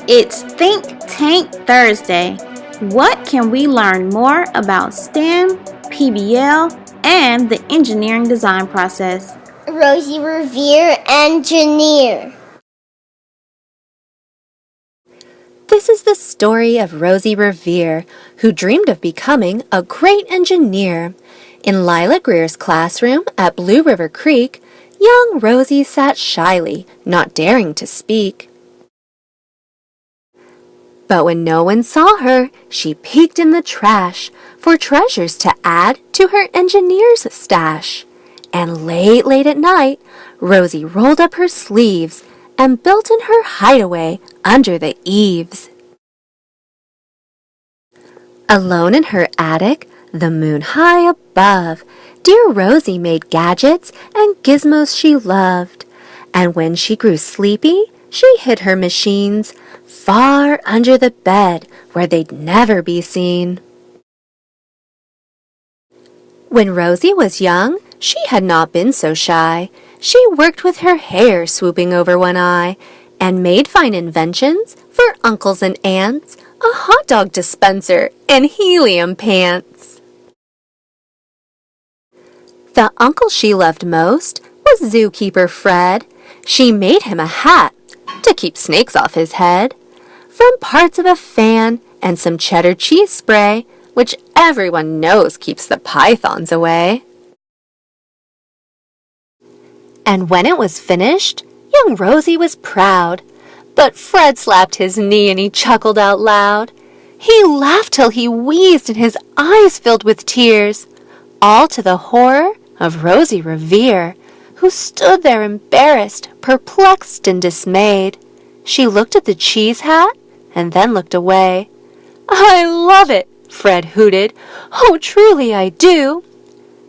It's Think Tank Thursday. What can we learn more about STEM, PBL, and the engineering design process? Rosie, Revere, engineer. This is the story of Rosie Revere, who dreamed of becoming a great engineer. In Lila Greer's classroom at Blue River Creek, young Rosie sat shyly, not daring to speak. But when no one saw her, she peeked in the trash for treasures to add to her engineer's stash. And late at night, Rosie rolled up her sleeves and built in her hideaway under the eaves. Alone in her attic, the moon high above, dear Rosie made gadgets and gizmos she loved. And when she grew sleepy, she hid her machines far under the bed where they'd never be seen. When Rosie was young, she had not been so shy. She worked with her hair swooping over one eye and made fine inventions for uncles and aunts, a hot dog dispenser and helium pants. The uncle she loved most was zookeeper Fred. She made him a hat to keep snakes off his head, from parts of a fan and some cheddar cheese spray, which everyone knows keeps the pythons away. And when it was finished, young Rosie was proud. But Fred slapped his knee and he chuckled out loud. He laughed till he wheezed and his eyes filled with tears, all to the horror of Rosie Revere, who stood there embarrassed, perplexed, and dismayed. She looked at the cheese hat and then looked away. "I love it," Fred hooted. "Oh, truly I do."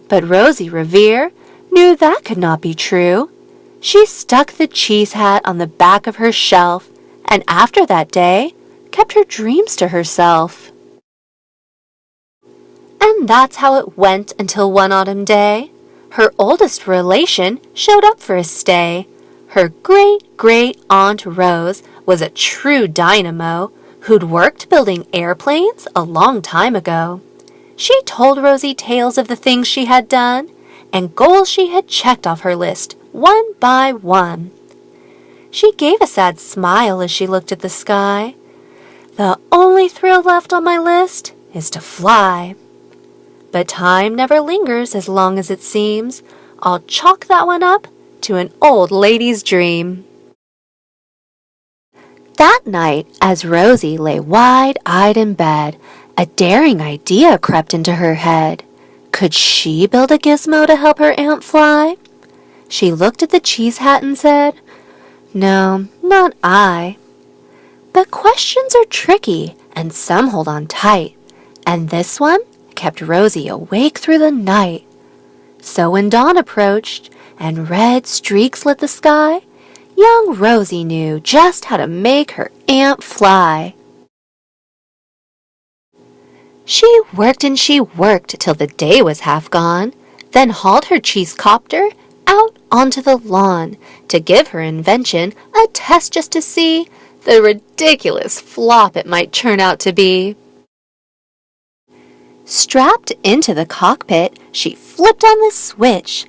But Rosie Revere knew that could not be true. She stuck the cheese hat on the back of her shelf, and after that day, kept her dreams to herself. And that's how it went until one autumn day, her oldest relation showed up for a stay. Her great-great-aunt Rose was a true dynamo who'd worked building airplanes a long time ago. She told Rosie tales of the things she had done and goals she had checked off her list one by one. She gave a sad smile as she looked at the sky. "The only thrill left on my list is to fly. But time never lingers as long as it seems. I'll chalk that one up to an old lady's dream." That night, as Rosie lay wide-eyed in bed, a daring idea crept into her head. Could she build a gizmo to help her aunt fly? She looked at the cheese hat and said, "No, not I." But questions are tricky, and some hold on tight, and this one kept Rosie awake through the night. So when dawn approached and red streaks lit the sky, young Rosie knew just how to make her aunt fly. She worked and she worked till the day was half gone, then hauled her cheese copter out onto the lawn to give her invention a test just to see the ridiculous flop it might turn out to be. Strapped into the cockpit, she flipped on the switch.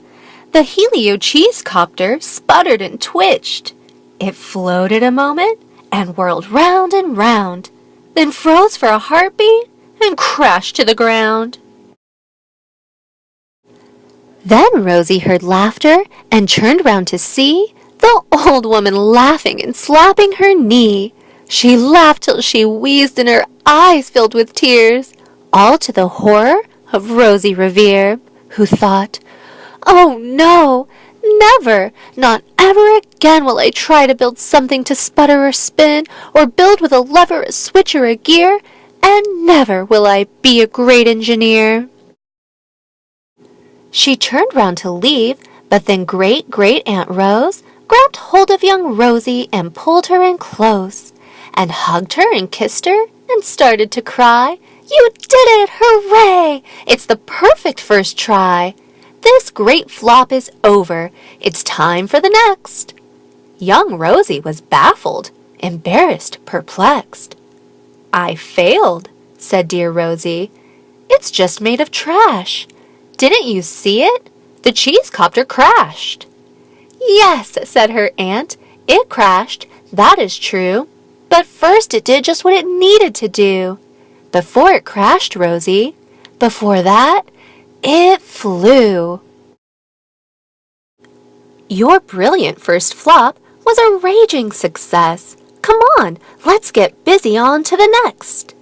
The helio cheese copter sputtered and twitched. It floated a moment and whirled round and round, then froze for a heartbeat and crashed to the ground. Then Rosie heard laughter and turned round to see the old woman laughing and slapping her knee. She laughed till she wheezed and her eyes filled with tears, all to the horror of Rosie Revere, who thought, "Oh no, never, not ever again will I try to build something to sputter or spin, or build with a lever, a switch, or a gear, and never will I be a great engineer." She turned round to leave, but then Great-Great-Aunt Rose grabbed hold of young Rosie and pulled her in close, and hugged her and kissed her and started to cry. "You did it! Hooray! It's the perfect first try. This great flop is over. It's time for the next." Young Rosie was baffled. embarrassed, perplexed. "I failed," said dear Rosie. "It's just made of trash. Didn't you see it? The cheese copter crashed." "Yes," said her aunt, "it crashed, that is true. But first it did just what it needed to do. Before it crashed, Rosie, before that, it flew." Your brilliant first flop was a raging success. Come on, let's get busy on to the next.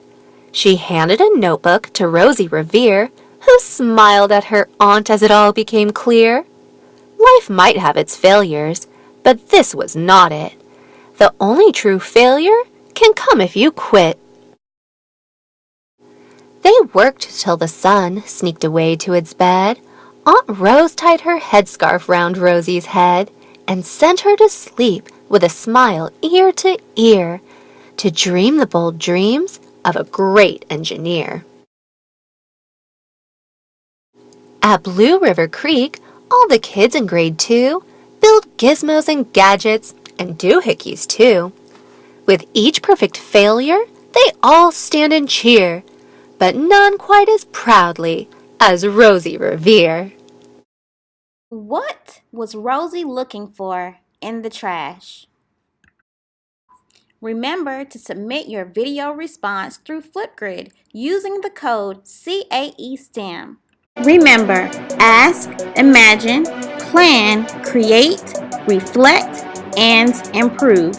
She handed a notebook to Rosie Revere, who smiled at her aunt as it all became clear. Life might have its failures, but this was not it. The only true failure can come if you quit. They worked till the sun sneaked away to its bed. Aunt Rose tied her headscarf round Rosie's head and sent her to sleep with a smile ear to ear, to dream the bold dreams of a great engineer. At Blue River Creek, all the kids in grade 2 build gizmos and gadgets and doohickeys too. With each perfect failure, they all stand and cheer, but none quite as proudly as Rosie Revere. What was Rosie looking for in the trash? Remember to submit your video response through Flipgrid using the code CAESTEM. Remember, ask, imagine, plan, create, reflect, and improve.